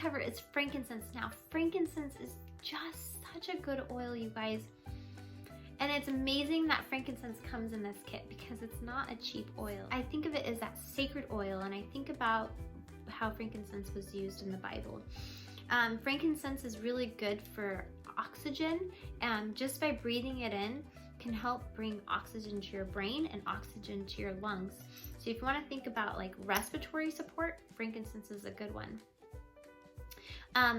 cover is frankincense. Now, frankincense is just such a good oil, you guys. And it's amazing that frankincense comes in this kit because it's not a cheap oil. I think of it as that sacred oil, and I think about how frankincense was used in the Bible. Frankincense is really good for oxygen, and just by breathing it in can help bring oxygen to your brain and oxygen to your lungs. So if you want to think about like respiratory support, frankincense is a good one.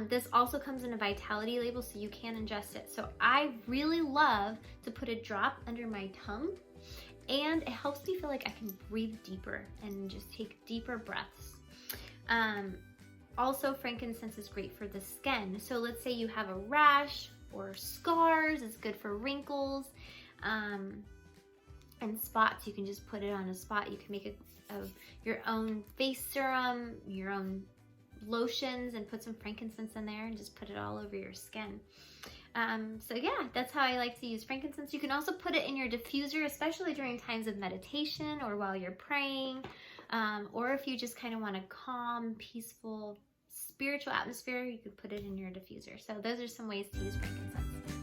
This also comes in a vitality label, so you can ingest it. So I really love to put a drop under my tongue, and it helps me feel like I can breathe deeper and just take deeper breaths. Also, frankincense is great for the skin. So let's say you have a rash or scars, it's good for wrinkles and spots. You can just put it on a spot. You can make your own face serum, your own lotions, and put some frankincense in there and just put it all over your skin. So yeah, that's how I like to use frankincense. You can also put it in your diffuser, especially during times of meditation or while you're praying, or if you just kind of want a calm, peaceful, spiritual atmosphere, you could put it in your diffuser. So those are some ways to use frankincense.